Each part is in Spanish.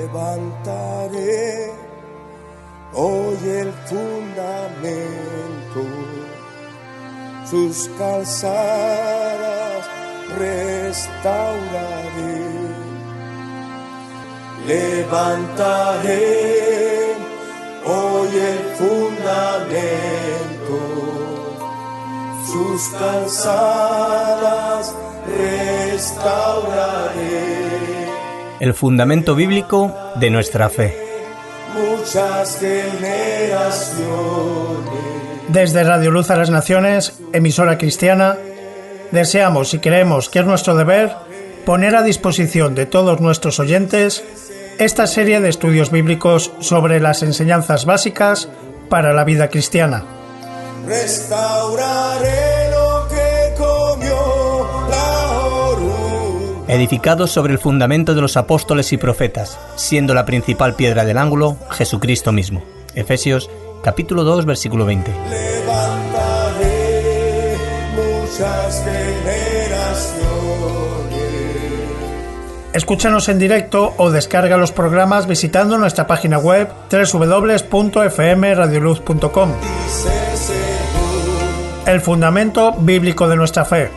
Levantaré hoy el fundamento, sus calzadas restauraré. Levantaré hoy el fundamento, sus calzadas restauraré. El fundamento bíblico de nuestra fe. Muchas generaciones. Desde Radio Luz a las Naciones, emisora cristiana, deseamos y creemos que es nuestro deber poner a disposición de todos nuestros oyentes esta serie de estudios bíblicos sobre las enseñanzas básicas para la vida cristiana. Restauraré lo que comió la oruga. Edificados sobre el fundamento de los apóstoles y profetas, siendo la principal piedra del ángulo Jesucristo mismo. Efesios capítulo 2, versículo 20. Levantaré muchas generaciones. Escúchanos en directo o descarga los programas visitando nuestra página web www.fmradioluz.com. El fundamento bíblico de nuestra fe.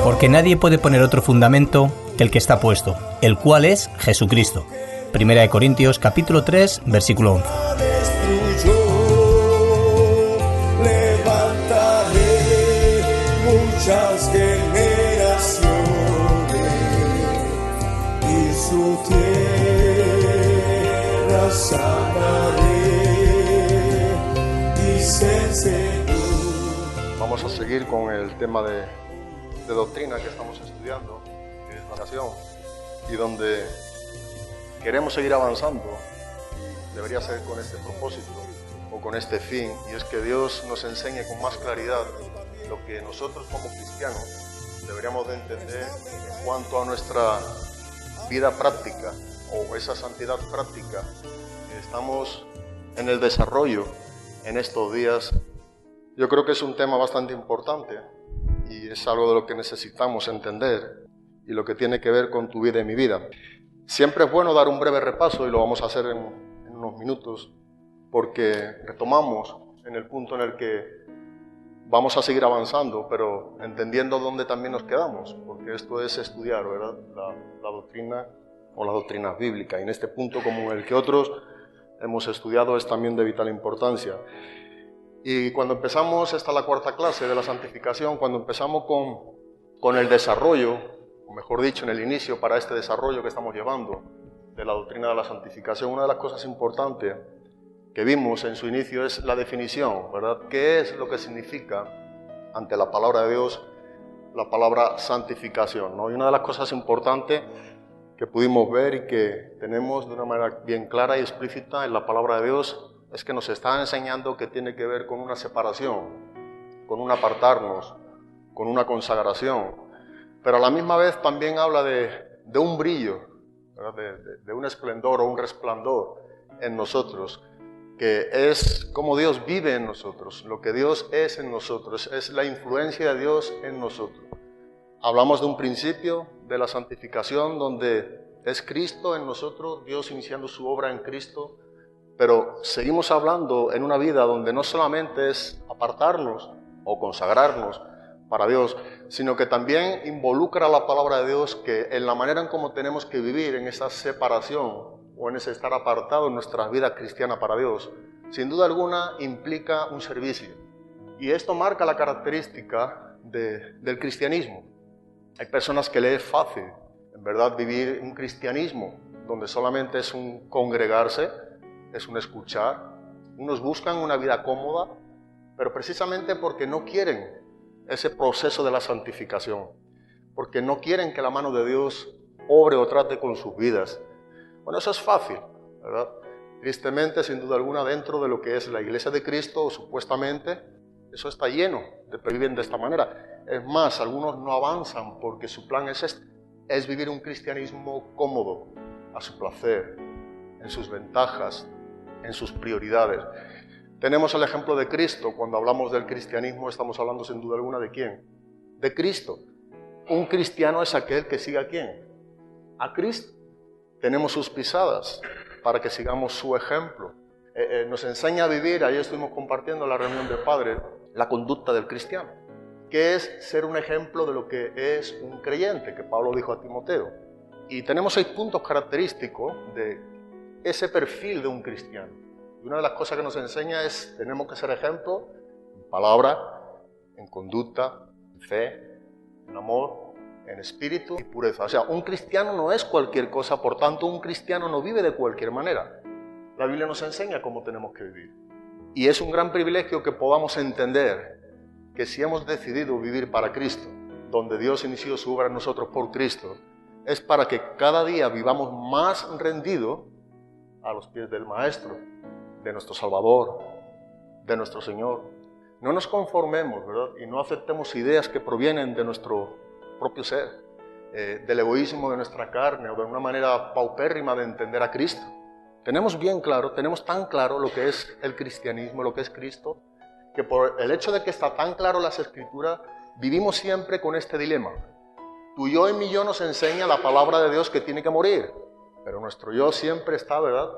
Porque nadie puede poner otro fundamento que el que está puesto, el cual es Jesucristo. Primera de Corintios capítulo 3, versículo 11. Muchas generaciones y su tierra sanaré, dice el Señor. Vamos a seguir con el tema de doctrina que estamos estudiando, que es la oración, y donde queremos seguir avanzando, y debería ser con este propósito o con este fin, y es que Dios nos enseñe con más claridad lo que nosotros como cristianos deberíamos de entender en cuanto a nuestra vida práctica o esa santidad práctica que estamos en el desarrollo en estos días. Yo creo que es un tema bastante importante y es algo de lo que necesitamos entender y lo que tiene que ver con tu vida y mi vida. Siempre es bueno dar un breve repaso y lo vamos a hacer en unos minutos porque retomamos en el punto en el que vamos a seguir avanzando, pero entendiendo dónde también nos quedamos, porque esto es estudiar, ¿verdad? La doctrina o las doctrinas bíblicas. Y en este punto, como en el que otros hemos estudiado, es también de vital importancia. Y cuando empezamos, esta es la cuarta clase de la santificación, cuando empezamos con el desarrollo, o mejor dicho, en el inicio para este desarrollo que estamos llevando de la doctrina de la santificación, una de las cosas importantes que vimos en su inicio es la definición, ¿verdad? ¿Qué es lo que significa ante la palabra de Dios la palabra santificación, ¿no? Y una de las cosas importantes que pudimos ver y que tenemos de una manera bien clara y explícita en la palabra de Dios es que nos está enseñando que tiene que ver con una separación, con un apartarnos, con una consagración, pero a la misma vez también habla de un brillo, ¿verdad? De un esplendor o un resplandor en nosotros, que es como Dios vive en nosotros, lo que Dios es en nosotros, es la influencia de Dios en nosotros. Hablamos de un principio de la santificación donde es Cristo en nosotros, Dios iniciando su obra en Cristo, pero seguimos hablando en una vida donde no solamente es apartarnos o consagrarnos para Dios, sino que también involucra la palabra de Dios que en la manera en cómo tenemos que vivir en esa separación o en ese estar apartado en nuestra vida cristiana para Dios, sin duda alguna implica un servicio. Y esto marca la característica del cristianismo. Hay personas que les es fácil, en verdad, vivir un cristianismo donde solamente es un congregarse, es un escuchar. Unos buscan una vida cómoda, pero precisamente porque no quieren ese proceso de la santificación, porque no quieren que la mano de Dios obre o trate con sus vidas. Bueno, eso es fácil, ¿verdad? Tristemente, sin duda alguna, dentro de lo que es la Iglesia de Cristo, supuestamente, eso está lleno de que viven de esta manera. Es más, algunos no avanzan porque su plan es vivir un cristianismo cómodo, a su placer, en sus ventajas, en sus prioridades. Tenemos el ejemplo de Cristo. Cuando hablamos del cristianismo, estamos hablando sin duda alguna ¿de quién? De Cristo. Un cristiano es aquel que sigue ¿a quién? A Cristo. Tenemos sus pisadas para que sigamos su ejemplo. Nos enseña a vivir, ayer estuvimos compartiendo en la reunión de padres, la conducta del cristiano, que es ser un ejemplo de lo que es un creyente, que Pablo dijo a Timoteo. Y tenemos 6 puntos característicos de ese perfil de un cristiano. Y una de las cosas que nos enseña es, tenemos que ser ejemplo en palabra, en conducta, en fe, en amor, en espíritu y pureza. O sea, un cristiano no es cualquier cosa, por tanto, un cristiano no vive de cualquier manera. La Biblia nos enseña cómo tenemos que vivir. Y es un gran privilegio que podamos entender que si hemos decidido vivir para Cristo, donde Dios inició su obra en nosotros por Cristo, es para que cada día vivamos más rendidos a los pies del Maestro, de nuestro Salvador, de nuestro Señor. No nos conformemos, ¿verdad? Y no aceptemos ideas que provienen de nuestro propio ser, del egoísmo de nuestra carne o de una manera paupérrima de entender a Cristo. Tenemos bien claro, tenemos tan claro lo que es el cristianismo, lo que es Cristo, que por el hecho de que está tan claro las Escrituras, vivimos siempre con este dilema. Tu yo y mi yo nos enseña la palabra de Dios que tiene que morir, pero nuestro yo siempre está, ¿verdad?,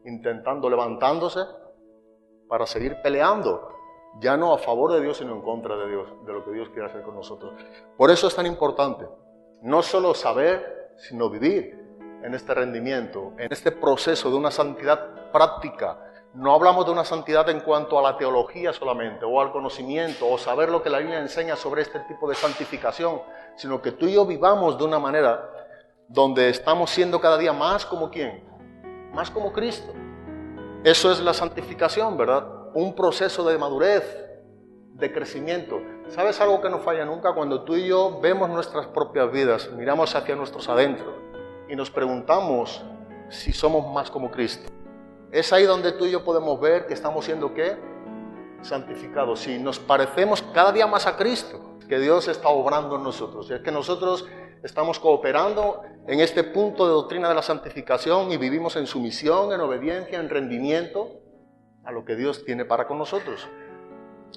intentando, levantándose para seguir peleando, ya no a favor de Dios, sino en contra de Dios, de lo que Dios quiere hacer con nosotros. Por eso es tan importante, no solo saber, sino vivir en este rendimiento, en este proceso de una santidad práctica. No hablamos de una santidad en cuanto a la teología solamente, o al conocimiento, o saber lo que la Biblia enseña sobre este tipo de santificación, sino que tú y yo vivamos de una manera donde estamos siendo cada día más como ¿quién? Más como Cristo. Eso es la santificación, ¿verdad? Un proceso de madurez, de crecimiento. ¿Sabes algo que no falla nunca? Cuando tú y yo vemos nuestras propias vidas, miramos hacia nuestros adentros y nos preguntamos si somos más como Cristo. Es ahí donde tú y yo podemos ver que estamos siendo ¿qué? Santificados. Si nos parecemos cada día más a Cristo, que Dios está obrando en nosotros. Es que nosotros estamos cooperando en este punto de doctrina de la santificación y vivimos en sumisión, en obediencia, en rendimiento a lo que Dios tiene para con nosotros.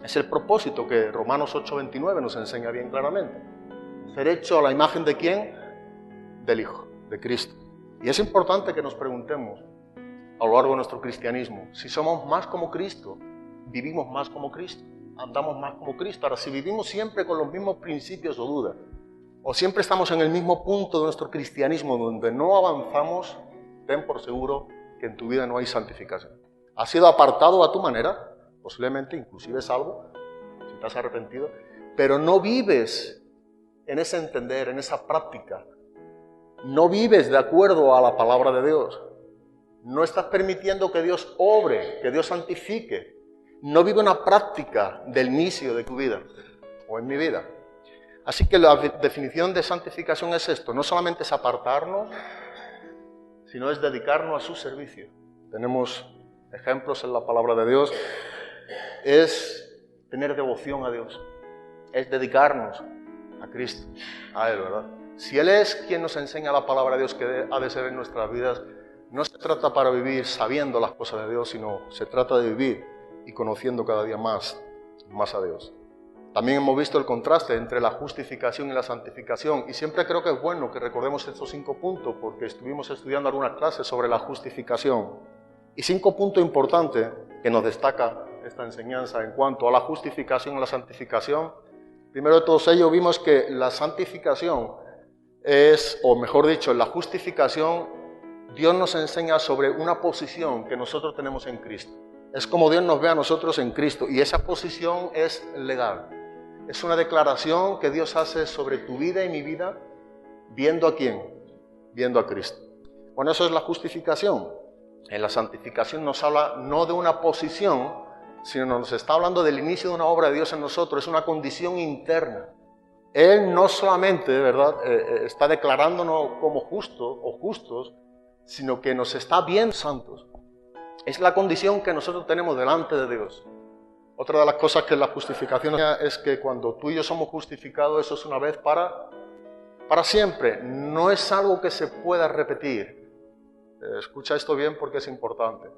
Es el propósito que Romanos 8:29 nos enseña bien claramente. Ser hecho a la imagen ¿de quién? Del Hijo, de Cristo. Y es importante que nos preguntemos a lo largo de nuestro cristianismo, si somos más como Cristo, vivimos más como Cristo, andamos más como Cristo. Ahora, si vivimos siempre con los mismos principios o dudas, o siempre estamos en el mismo punto de nuestro cristianismo donde no avanzamos, ten por seguro que en tu vida no hay santificación. Has sido apartado a tu manera, posiblemente inclusive salvo, si te has arrepentido, pero no vives en ese entender, en esa práctica. No vives de acuerdo a la palabra de Dios. No estás permitiendo que Dios obre, que Dios santifique. No vive una práctica del inicio de tu vida o en mi vida. Así que la definición de santificación es esto. No solamente es apartarnos, sino es dedicarnos a su servicio. Tenemos ejemplos en la palabra de Dios. Es tener devoción a Dios. Es dedicarnos a Cristo, a Él, ¿verdad? Si Él es quien nos enseña la palabra de Dios que ha de ser en nuestras vidas, no se trata para vivir sabiendo las cosas de Dios, sino se trata de vivir y conociendo cada día más a Dios. También hemos visto el contraste entre la justificación y la santificación, y siempre creo que es bueno que recordemos estos 5 puntos, porque estuvimos estudiando algunas clases sobre la justificación. Y 5 puntos importantes que nos destaca esta enseñanza en cuanto a la justificación y la santificación. Primero de todos ellos vimos que la santificación es, o mejor dicho, la justificación, Dios nos enseña sobre una posición que nosotros tenemos en Cristo. Es como Dios nos ve a nosotros en Cristo, y esa posición es legal. Es una declaración que Dios hace sobre tu vida y mi vida, viendo a quién, viendo a Cristo. Bueno, eso es la justificación. En la santificación nos habla no de una posición, sino nos está hablando del inicio de una obra de Dios en nosotros. Es una condición interna. Él no solamente, ¿verdad?, está declarándonos como justos o justos, sino que nos está viendo santos. Es la condición que nosotros tenemos delante de Dios. Otra de las cosas que la justificación es que cuando tú y yo somos justificados, eso es una vez para siempre. No es algo que se pueda repetir. Escucha esto bien porque es importante.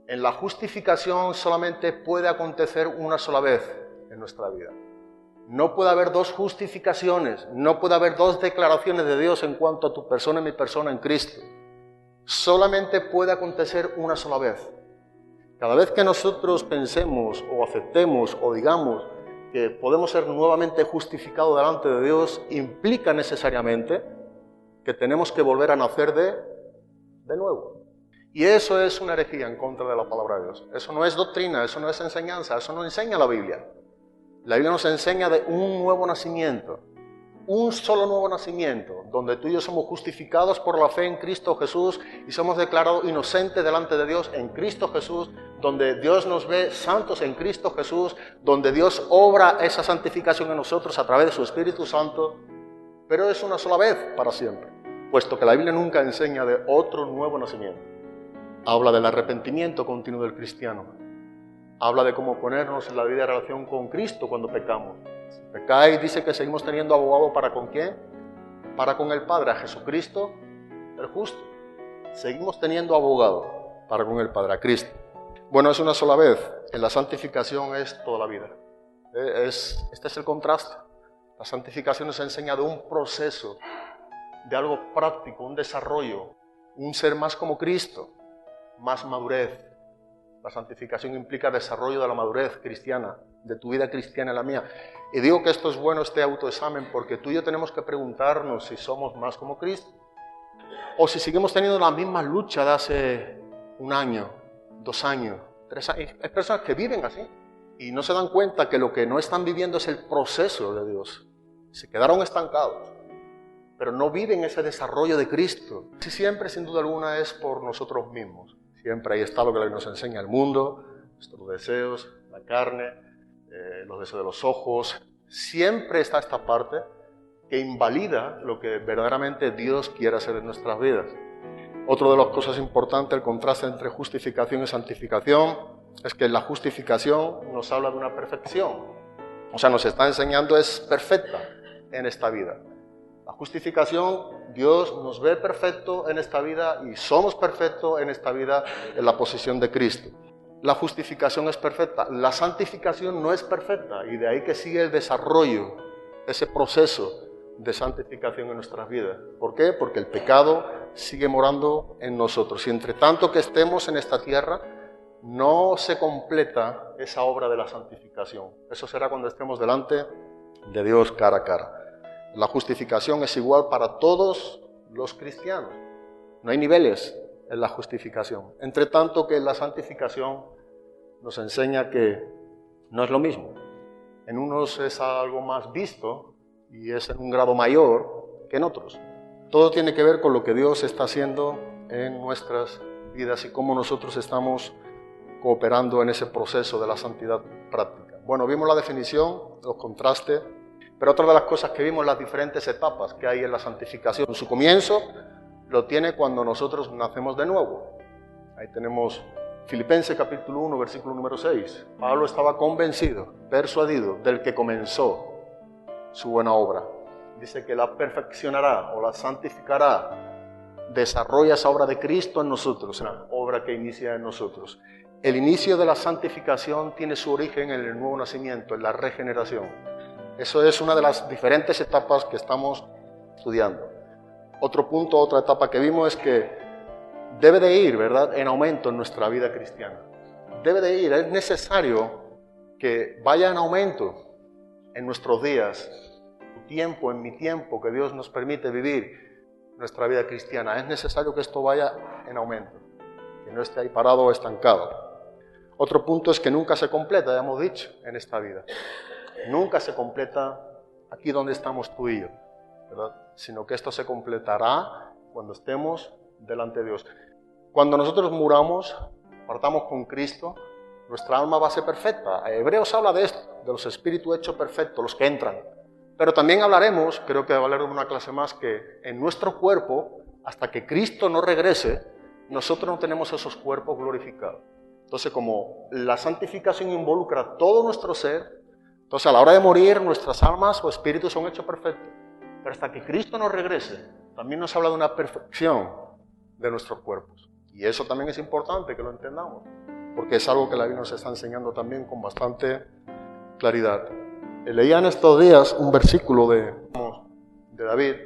En la justificación solamente puede acontecer una sola vez en nuestra vida. No puede haber dos justificaciones, no puede haber dos declaraciones de Dios en cuanto a tu persona y mi persona en Cristo. Solamente puede acontecer una sola vez. Cada vez que nosotros pensemos o aceptemos o digamos que podemos ser nuevamente justificados delante de Dios, implica necesariamente que tenemos que volver a nacer de nuevo. Y eso es una herejía en contra de la palabra de Dios. Eso no es doctrina, eso no es enseñanza, eso no enseña la Biblia. La Biblia nos enseña de un nuevo nacimiento, un solo nuevo nacimiento, donde tú y yo somos justificados por la fe en Cristo Jesús y somos declarados inocentes delante de Dios en Cristo Jesús, donde Dios nos ve santos en Cristo Jesús, donde Dios obra esa santificación en nosotros a través de su Espíritu Santo, pero es una sola vez para siempre, puesto que la Biblia nunca enseña de otro nuevo nacimiento. Habla del arrepentimiento continuo del cristiano. Habla de cómo ponernos en la vida de relación con Cristo cuando pecamos. Si pecáis, dice que seguimos teniendo abogado ¿para con quién? Para con el Padre, a Jesucristo, el justo. Seguimos teniendo abogado para con el Padre, a Cristo. Bueno, es una sola vez. En la santificación es toda la vida. Este es el contraste. La santificación nos enseña de un proceso, de algo práctico, un desarrollo, un ser más como Cristo, más madurez. La santificación implica desarrollo de la madurez cristiana, de tu vida cristiana y la mía. Y digo que esto es bueno, este autoexamen, porque tú y yo tenemos que preguntarnos si somos más como Cristo o si seguimos teniendo la misma lucha de hace 1 año, 2 años, 3 años. Hay personas que viven así y no se dan cuenta que lo que no están viviendo es el proceso de Dios. Se quedaron estancados, pero no viven ese desarrollo de Cristo. Y siempre, sin duda alguna, es por nosotros mismos. Siempre ahí está lo que nos enseña el mundo, nuestros deseos, la carne, los deseos de los ojos. Siempre está esta parte que invalida lo que verdaderamente Dios quiere hacer en nuestras vidas. Otra de las cosas importantes, el contraste entre justificación y santificación, es que la justificación nos habla de una perfección. O sea, nos está enseñando es perfecta en esta vida. La justificación, Dios nos ve perfecto en esta vida y somos perfectos en esta vida en la posición de Cristo. La justificación es perfecta, la santificación no es perfecta y de ahí que sigue el desarrollo, ese proceso de santificación en nuestras vidas. ¿Por qué? Porque el pecado sigue morando en nosotros y entre tanto que estemos en esta tierra no se completa esa obra de la santificación. Eso será cuando estemos delante de Dios cara a cara. La justificación es igual para todos los cristianos. No hay niveles en la justificación. Entre tanto que la santificación nos enseña que no es lo mismo. En unos es algo más visto y es en un grado mayor que en otros. Todo tiene que ver con lo que Dios está haciendo en nuestras vidas y cómo nosotros estamos cooperando en ese proceso de la santidad práctica. Bueno, vimos la definición, los contrastes. Pero otra de las cosas que vimos, las diferentes etapas que hay en la santificación. Su comienzo lo tiene cuando nosotros nacemos de nuevo. Ahí tenemos Filipenses capítulo 1, versículo número 6. Pablo estaba convencido, persuadido del que comenzó su buena obra. Dice que la perfeccionará o la santificará. Desarrolla esa obra de Cristo en nosotros, una obra que inicia en nosotros. El inicio de la santificación tiene su origen en el nuevo nacimiento, en la regeneración. Eso es una de las diferentes etapas que estamos estudiando. Otro punto, otra etapa que vimos es que debe de ir, ¿verdad?, en aumento en nuestra vida cristiana. Debe de ir, es necesario que vaya en aumento en nuestros días, tu tiempo, en mi tiempo, que Dios nos permite vivir nuestra vida cristiana. Es necesario que esto vaya en aumento, que no esté ahí parado o estancado. Otro punto es que nunca se completa, ya hemos dicho, en esta vida. Nunca se completa aquí donde estamos tú y yo, ¿verdad? Sino que esto se completará cuando estemos delante de Dios. Cuando nosotros muramos, partamos con Cristo, nuestra alma va a ser perfecta. Hebreos habla de esto, de los espíritus hechos perfectos, los que entran. Pero también hablaremos, creo que va a hablar de una clase más, que en nuestro cuerpo, hasta que Cristo no regrese, nosotros no tenemos esos cuerpos glorificados. Entonces, como la santificación involucra todo nuestro ser, entonces a la hora de morir nuestras almas o espíritus son hechos perfectos. Pero hasta que Cristo nos regrese, también nos habla de una perfección de nuestros cuerpos. Y eso también es importante que lo entendamos, porque es algo que la Biblia nos está enseñando también con bastante claridad. Leía en estos días un versículo de David,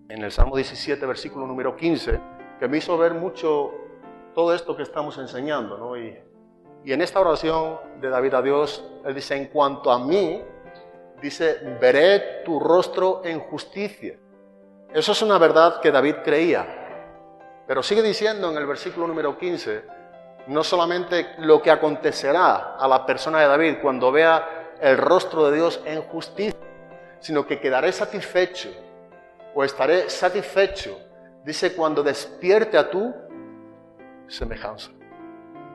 en el Salmo 17, versículo número 15, que me hizo ver mucho todo esto que estamos enseñando, ¿no? Y en esta oración de David a Dios, él dice, en cuanto a mí, dice, veré tu rostro en justicia. Eso es una verdad que David creía. Pero sigue diciendo en el versículo número 15, no solamente lo que acontecerá a la persona de David cuando vea el rostro de Dios en justicia, sino que quedaré satisfecho o estaré satisfecho, dice, cuando despierte a tu semejanza.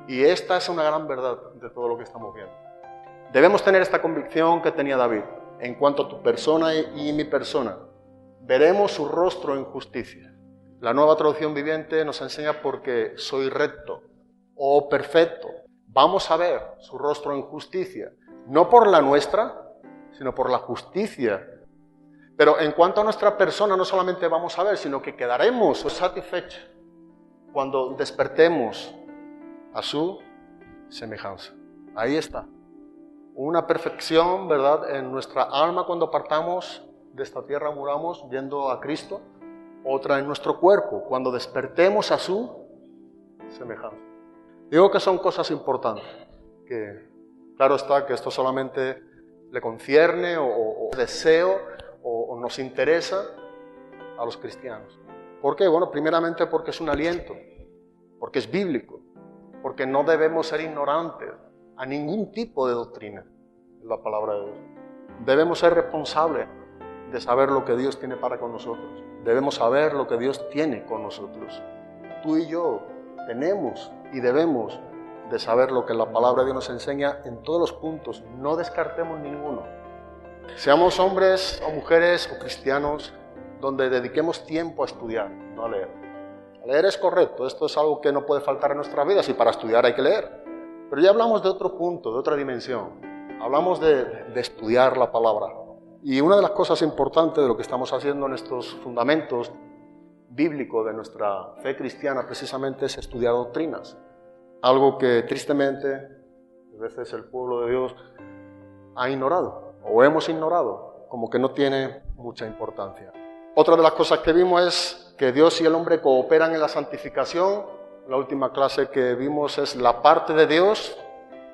Y esta es una gran verdad de todo lo que estamos viendo. Debemos tener esta convicción que tenía David en cuanto a tu persona y mi persona. Veremos su rostro en justicia. La Nueva Traducción Viviente nos enseña porque soy recto o perfecto. Vamos a ver su rostro en justicia, no por la nuestra, sino por la justicia. Pero en cuanto a nuestra persona, no solamente vamos a ver, sino que quedaremos satisfechos cuando despertemos a su semejanza. Ahí está. Una perfección, ¿verdad? En nuestra alma cuando partamos de esta tierra, muramos viendo a Cristo. Otra en nuestro cuerpo, cuando despertemos a su semejanza. Digo que son cosas importantes, que claro está que esto solamente le concierne o deseo o nos interesa a los cristianos. ¿Por qué? Bueno, primeramente porque es un aliento, porque es bíblico, porque no debemos ser ignorantes a ningún tipo de doctrina de la palabra de Dios. Debemos ser responsables de saber lo que Dios tiene para con nosotros. Debemos saber lo que Dios tiene con nosotros. Tú y yo tenemos y debemos de saber lo que la palabra de Dios nos enseña en todos los puntos. No descartemos ninguno. Seamos hombres o mujeres o cristianos donde dediquemos tiempo a estudiar, no a leer. Leer es correcto, esto es algo que no puede faltar en nuestras vidas y para estudiar hay que leer. Pero ya hablamos de otro punto, de otra dimensión. Hablamos de estudiar la palabra. Y una de las cosas importantes de lo que estamos haciendo en estos fundamentos bíblicos de nuestra fe cristiana precisamente es estudiar doctrinas. Algo que tristemente a veces el pueblo de Dios ha ignorado o hemos ignorado, como que no tiene mucha importancia. Otra de las cosas que vimos es que Dios y el hombre cooperan en la santificación. La última clase que vimos es la parte de Dios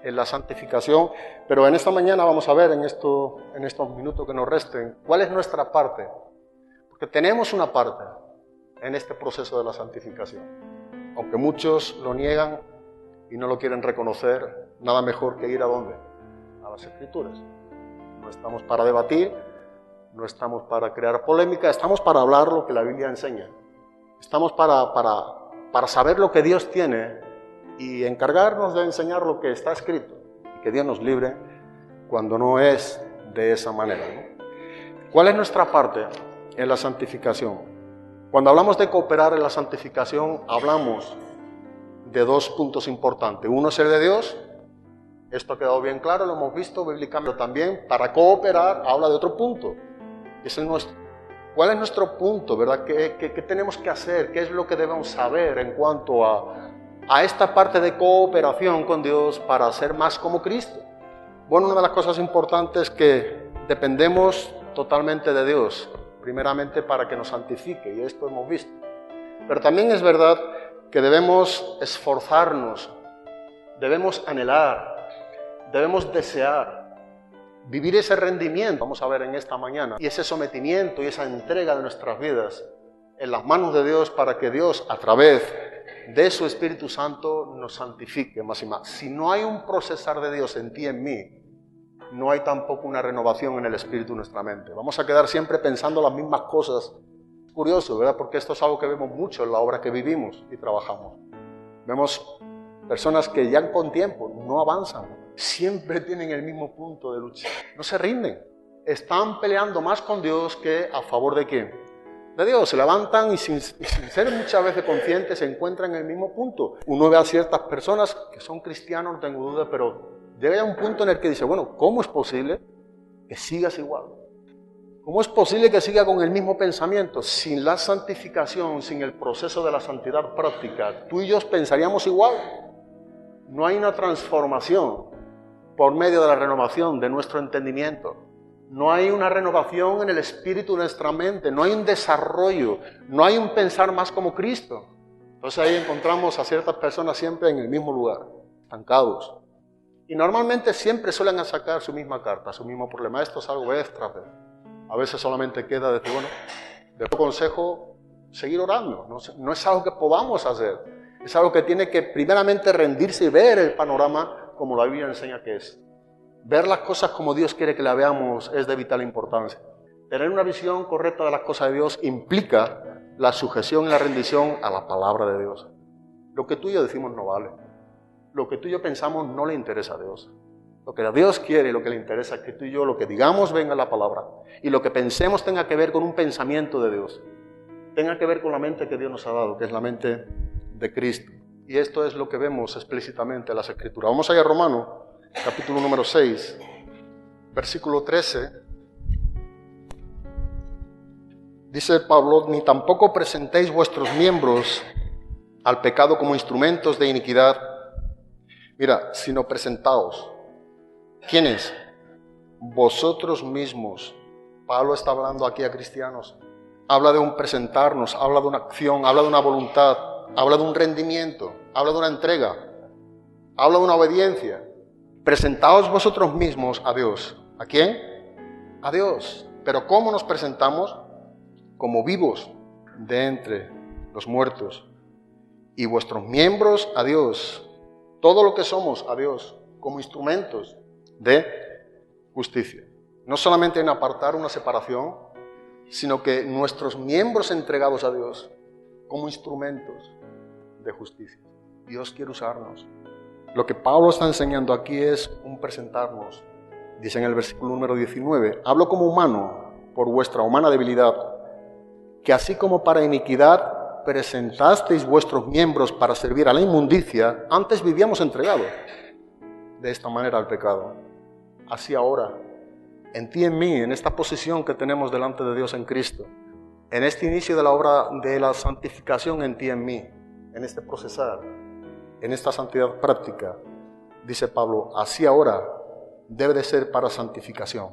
en la santificación, pero en esta mañana vamos a ver en estos minutos que nos resten, ¿cuál es nuestra parte? Porque tenemos una parte en este proceso de la santificación. Aunque muchos lo niegan y no lo quieren reconocer, nada mejor que ir ¿a dónde? A las Escrituras. No estamos para debatir, no estamos para crear polémica, estamos para hablar lo que la Biblia enseña. Estamos para saber lo que Dios tiene y encargarnos de enseñar lo que está escrito. Y que Dios nos libre cuando no es de esa manera, ¿no? ¿Cuál es nuestra parte en la santificación? Cuando hablamos de cooperar en la santificación, hablamos de dos puntos importantes. Uno es el de Dios. Esto ha quedado bien claro, lo hemos visto bíblicamente. Pero también para cooperar habla de otro punto, que es el nuestro. ¿Cuál es nuestro punto, verdad? ¿Qué tenemos que hacer? ¿Qué es lo que debemos saber en cuanto a esta parte de cooperación con Dios para ser más como Cristo? Bueno, una de las cosas importantes es que dependemos totalmente de Dios, primeramente para que nos santifique, y esto hemos visto. Pero también es verdad que debemos esforzarnos, debemos anhelar, debemos desear, vivir ese rendimiento, vamos a ver en esta mañana, y ese sometimiento y esa entrega de nuestras vidas en las manos de Dios para que Dios, a través de su Espíritu Santo, nos santifique más y más. Si no hay un procesar de Dios en ti y en mí, no hay tampoco una renovación en el Espíritu de nuestra mente. Vamos a quedar siempre pensando las mismas cosas. Es curioso, ¿verdad? Porque esto es algo que vemos mucho en la obra que vivimos y trabajamos. Vemos personas que ya con tiempo no avanzan, siempre tienen el mismo punto de lucha. No se rinden. Están peleando más con Dios que a favor de ¿quién? De Dios. Se levantan y sin ser muchas veces conscientes se encuentran en el mismo punto. Uno ve a ciertas personas que son cristianos, no tengo duda, pero llega a un punto en el que dice, bueno, ¿cómo es posible que sigas igual? ¿Cómo es posible que siga con el mismo pensamiento? Sin la santificación, sin el proceso de la santidad práctica, tú y yo pensaríamos igual. No hay una transformación por medio de la renovación de nuestro entendimiento. No hay una renovación en el espíritu de nuestra mente, no hay un desarrollo, no hay un pensar más como Cristo. Entonces ahí encontramos a ciertas personas siempre en el mismo lugar, estancados. Y normalmente siempre suelen sacar su misma carta, su mismo problema. Esto es algo extra. A veces solamente queda decir, bueno, de consejo, seguir orando. No es algo que podamos hacer. Es algo que tiene que primeramente rendirse y ver el panorama como la Biblia enseña que es. Ver las cosas como Dios quiere que las veamos es de vital importancia. Tener una visión correcta de las cosas de Dios implica la sujeción y la rendición a la palabra de Dios. Lo que tú y yo decimos no vale. Lo que tú y yo pensamos no le interesa a Dios. Lo que a Dios quiere y lo que le interesa es que tú y yo lo que digamos venga a la palabra. Y lo que pensemos tenga que ver con un pensamiento de Dios. Tenga que ver con la mente que Dios nos ha dado, que es la mente de Cristo. Y esto es lo que vemos explícitamente en las Escrituras. Vamos allá a Romanos, capítulo número 6, versículo 13. Dice Pablo, ni tampoco presentéis vuestros miembros al pecado como instrumentos de iniquidad. Mira, sino presentaos. ¿Quiénes? Vosotros mismos. Pablo está hablando aquí a cristianos. Habla de un presentarnos, habla de una acción, habla de una voluntad, habla de un rendimiento, habla de una entrega, habla de una obediencia. Presentaos vosotros mismos a Dios. ¿A quién? A Dios. ¿Pero cómo nos presentamos? Como vivos de entre los muertos. Y vuestros miembros a Dios. Todo lo que somos a Dios como instrumentos de justicia. No solamente en apartar una separación, sino que nuestros miembros entregados a Dios como instrumentos de justicia. Dios quiere usarnos. Lo que Pablo está enseñando aquí es un presentarnos. Dice en el versículo número 19, hablo como humano por vuestra humana debilidad, que así como para iniquidad presentasteis vuestros miembros para servir a la inmundicia, antes vivíamos entregados de esta manera al pecado. Así ahora, en ti y en mí, en esta posición que tenemos delante de Dios en Cristo, en este inicio de la obra de la santificación en ti y en mí, en este procesar, en esta santidad práctica, dice Pablo, así ahora debe de ser para santificación.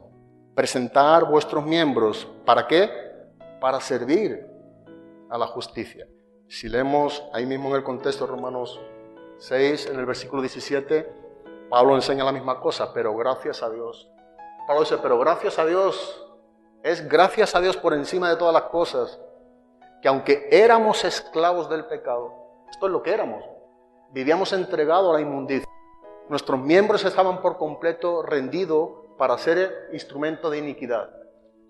Presentar vuestros miembros, ¿para qué? Para servir a la justicia. Si leemos ahí mismo en el contexto de Romanos 6, en el versículo 17, Pablo enseña la misma cosa, pero gracias a Dios. Pablo dice, pero gracias a Dios, es gracias a Dios por encima de todas las cosas, que aunque éramos esclavos del pecado, esto es lo que éramos, vivíamos entregados a la inmundicia. Nuestros miembros estaban por completo rendidos para ser instrumento de iniquidad.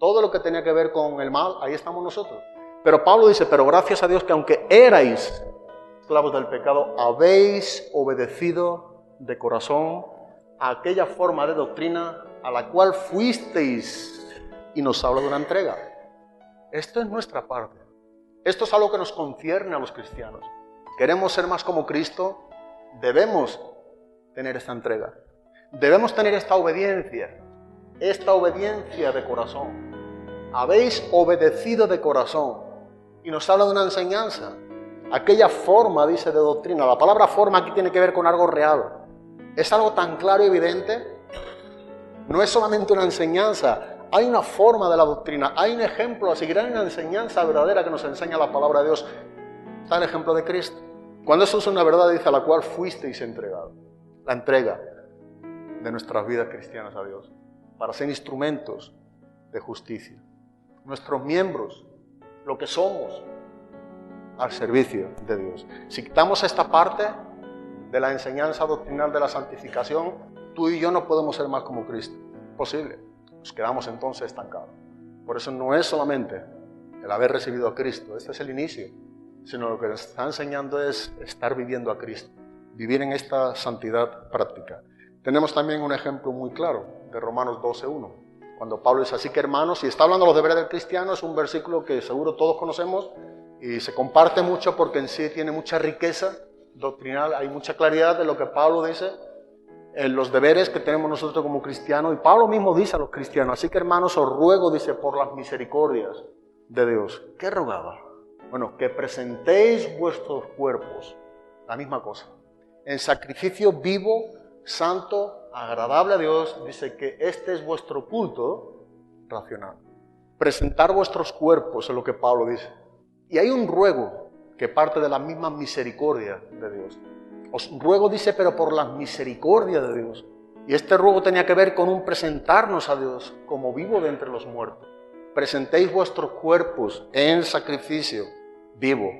Todo lo que tenía que ver con el mal, ahí estamos nosotros. Pero Pablo dice, pero gracias a Dios que aunque erais esclavos del pecado, habéis obedecido de corazón a aquella forma de doctrina a la cual fuisteis. Y nos habla de una entrega. Esto es nuestra parte. Esto es algo que nos concierne a los cristianos. Queremos ser más como Cristo, debemos tener esta entrega. Debemos tener esta obediencia de corazón. Habéis obedecido de corazón. Y nos habla de una enseñanza. Aquella forma, dice, de doctrina. La palabra forma aquí tiene que ver con algo real. Es algo tan claro y evidente. No es solamente una enseñanza. Hay una forma de la doctrina. Hay un ejemplo a seguir. Hay una enseñanza verdadera que nos enseña la palabra de Dios. Está el ejemplo de Cristo. Cuando eso es una verdad, dice, a la cual fuisteis entregados. La entrega de nuestras vidas cristianas a Dios. Para ser instrumentos de justicia. Nuestros miembros, lo que somos, al servicio de Dios. Si quitamos esta parte de la enseñanza doctrinal de la santificación, tú y yo no podemos ser más como Cristo. Imposible. Nos quedamos entonces estancados. Por eso no es solamente el haber recibido a Cristo, este es el inicio, sino lo que nos está enseñando es estar viviendo a Cristo, vivir en esta santidad práctica. Tenemos también un ejemplo muy claro de Romanos 12:1. Cuando Pablo dice, así que hermanos, y está hablando de los deberes del cristiano, es un versículo que seguro todos conocemos y se comparte mucho porque en sí tiene mucha riqueza doctrinal, hay mucha claridad de lo que Pablo dice en los deberes que tenemos nosotros como cristianos. Y Pablo mismo dice a los cristianos, así que hermanos, os ruego, dice, por las misericordias de Dios. ¿Qué rogaba? Bueno, que presentéis vuestros cuerpos, la misma cosa, en sacrificio vivo, santo, agradable a Dios. Dice que este es vuestro culto, racional. Presentar vuestros cuerpos es lo que Pablo dice. Y hay un ruego que parte de la misma misericordia de Dios. Os ruego, dice, pero por la misericordia de Dios. Y este ruego tenía que ver con un presentarnos a Dios como vivo de entre los muertos. Presentéis vuestros cuerpos en sacrificio vivo,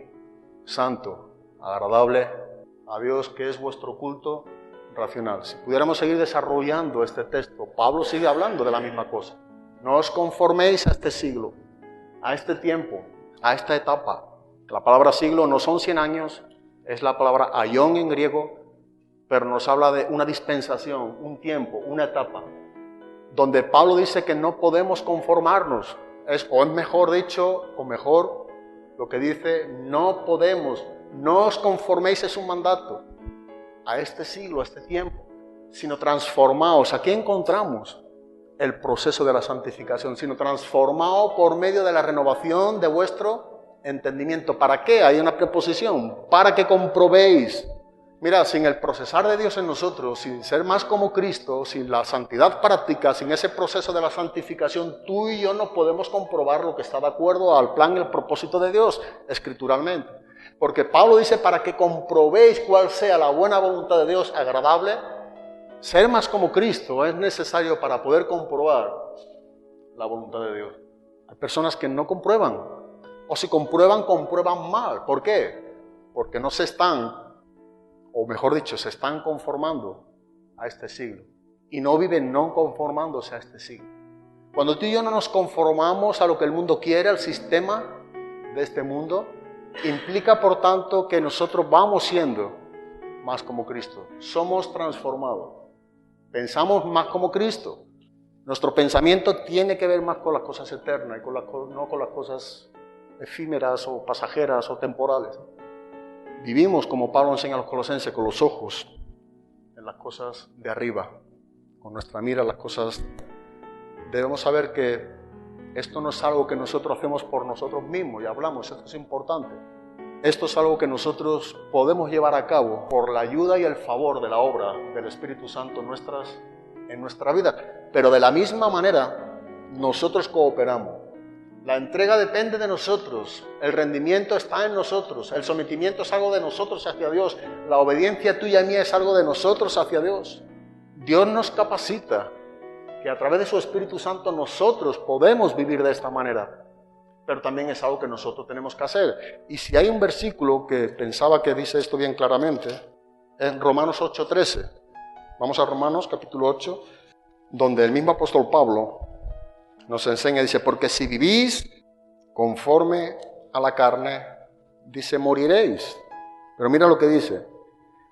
santo, agradable a Dios, que es vuestro culto racional. Si pudiéramos seguir desarrollando este texto, Pablo sigue hablando de la misma cosa. No os conforméis a este siglo, a este tiempo, a esta etapa. La palabra siglo no son 100 años, es la palabra aion en griego, pero nos habla de una dispensación, un tiempo, una etapa, donde Pablo dice que no podemos conformarnos. O es mejor dicho, o mejor, lo que dice, no podemos, no os conforméis, es un mandato a este siglo, a este tiempo, sino transformaos. Aquí encontramos el proceso de la santificación, sino transformaos por medio de la renovación de vuestro entendimiento. ¿Para qué? Hay una preposición, para que comprobéis. Mira, sin el procesar de Dios en nosotros, sin ser más como Cristo, sin la santidad práctica, sin ese proceso de la santificación, tú y yo no podemos comprobar lo que está de acuerdo al plan y el propósito de Dios, escrituralmente. Porque Pablo dice, para que comprobéis cuál sea la buena voluntad de Dios, agradable. Ser más como Cristo es necesario para poder comprobar la voluntad de Dios. Hay personas que no comprueban, o si comprueban, comprueban mal. ¿Por qué? Porque no se están, o mejor dicho, se están conformando a este siglo. Y no viven no conformándose a este siglo. Cuando tú y yo no nos conformamos a lo que el mundo quiere, al sistema de este mundo, implica por tanto que nosotros vamos siendo más como Cristo. Somos transformados. Pensamos más como Cristo. Nuestro pensamiento tiene que ver más con las cosas eternas y no con las cosas efímeras o pasajeras o temporales. Vivimos, como Pablo enseña a los colosenses, con los ojos en las cosas de arriba, con nuestra mira en las cosas. Debemos saber que esto no es algo que nosotros hacemos por nosotros mismos y hablamos, esto es importante. Esto es algo que nosotros podemos llevar a cabo por la ayuda y el favor de la obra del Espíritu Santo en nuestra vida. Pero de la misma manera, nosotros cooperamos. La entrega depende de nosotros, el rendimiento está en nosotros, el sometimiento es algo de nosotros hacia Dios, la obediencia tuya y mía es algo de nosotros hacia Dios. Dios nos capacita, que a través de su Espíritu Santo nosotros podemos vivir de esta manera. Pero también es algo que nosotros tenemos que hacer. Y si hay un versículo que pensaba que dice esto bien claramente, es Romanos 8:13. Vamos a Romanos capítulo 8, donde el mismo apóstol Pablo nos enseña, dice, porque si vivís conforme a la carne, dice, moriréis. Pero mira lo que dice,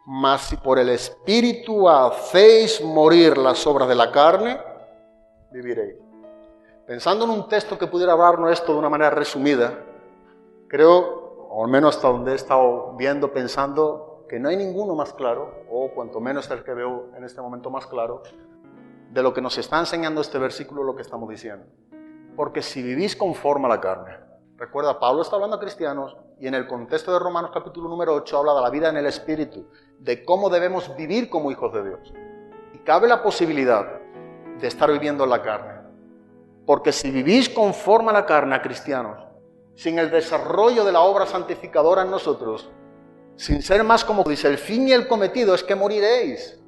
mas si por el Espíritu hacéis morir las obras de la carne, viviréis. Pensando en un texto que pudiera hablarnos esto de una manera resumida, creo, o al menos hasta donde he estado viendo, pensando, que no hay ninguno más claro, o cuanto menos el que veo en este momento más claro, de lo que nos está enseñando este versículo, lo que estamos diciendo. Porque si vivís conforme a la carne, recuerda, Pablo está hablando a cristianos, y en el contexto de Romanos capítulo número 8 habla de la vida en el Espíritu, de cómo debemos vivir como hijos de Dios. Y cabe la posibilidad de estar viviendo en la carne. Porque si vivís conforme a la carne, a cristianos, sin el desarrollo de la obra santificadora en nosotros, sin ser más como dice, el fin y el cometido es que moriréis.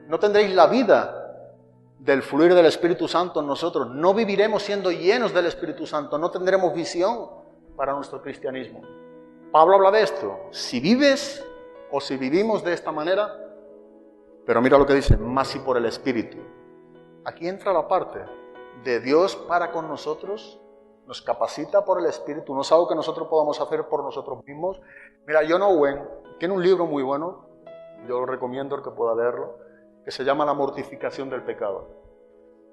No tendréis la vida del fluir del Espíritu Santo en nosotros. No viviremos siendo llenos del Espíritu Santo. No tendremos visión para nuestro cristianismo. Pablo habla de esto. Si vives o si vivimos de esta manera, pero mira lo que dice, más si por el Espíritu. Aquí entra la parte de Dios para con nosotros, nos capacita por el Espíritu, no es algo que nosotros podamos hacer por nosotros mismos. Mira, John Owen tiene un libro muy bueno, yo lo recomiendo el que pueda leerlo, que se llama La mortificación del pecado.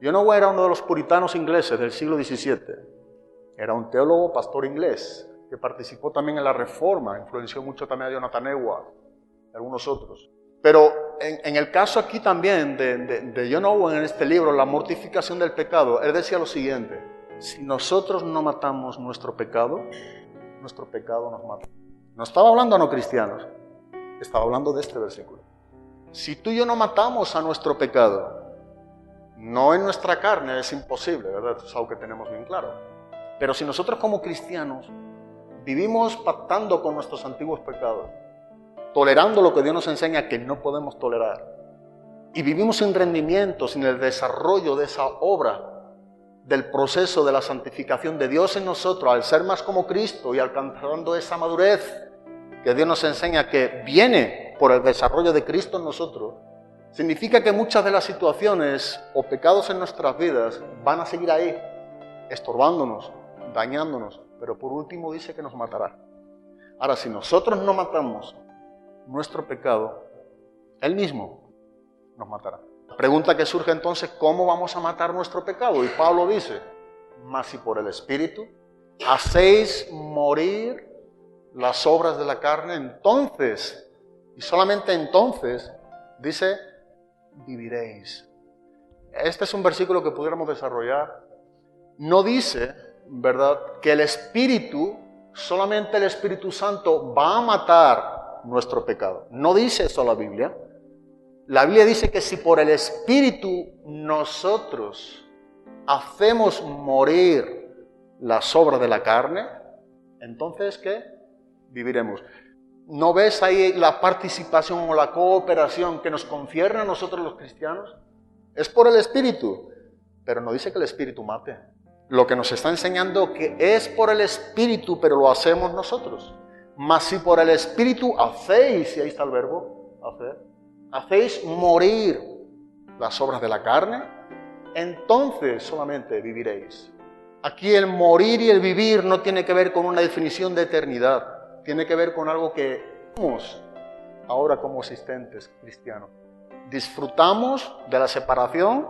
John Owen era uno de los puritanos ingleses del siglo XVII, era un teólogo, pastor inglés, que participó también en la Reforma, influenció mucho también a Jonathan Edwards y algunos otros. Pero en el caso aquí también de John Owen, en este libro, La mortificación del pecado, él decía lo siguiente, si nosotros no matamos nuestro pecado nos mata. No estaba hablando a no cristianos, estaba hablando de este versículo. Si tú y yo no matamos a nuestro pecado, No en nuestra carne, es imposible, ¿verdad? Eso es algo que tenemos bien claro. Pero si nosotros como cristianos vivimos pactando con nuestros antiguos pecados, tolerando lo que Dios nos enseña que no podemos tolerar, y vivimos sin rendimiento, sin el desarrollo de esa obra, del proceso de la santificación de Dios en nosotros, al ser más como Cristo y alcanzando esa madurez que Dios nos enseña que viene por el desarrollo de Cristo en nosotros, significa que muchas de las situaciones o pecados en nuestras vidas van a seguir ahí, estorbándonos, dañándonos, pero por último dice que nos matará. Ahora, si nosotros no matamos nuestro pecado, Él mismo nos matará. La pregunta que surge entonces, ¿cómo vamos a matar nuestro pecado? Y Pablo dice, mas si por el Espíritu hacéis morir las obras de la carne, entonces, y solamente entonces, dice, viviréis. Este es un versículo que pudiéramos desarrollar. No dice, ¿verdad?, que el Espíritu, solamente el Espíritu Santo va a matar nuestro pecado. No dice eso la Biblia. La Biblia dice que si por el Espíritu nosotros hacemos morir las obras de la carne, entonces, ¿qué? Viviremos. ¿No ves ahí la participación o la cooperación que nos concierne a nosotros los cristianos? Es por el Espíritu, pero no dice que el Espíritu mate. Lo que nos está enseñando que es por el Espíritu, pero lo hacemos nosotros. Mas si por el Espíritu hacéis, y ahí está el verbo, hacer, hacéis morir las obras de la carne, entonces solamente viviréis. Aquí el morir y el vivir no tiene que ver con una definición de eternidad, tiene que ver con algo que somos ahora como asistentes cristianos. Disfrutamos de la separación,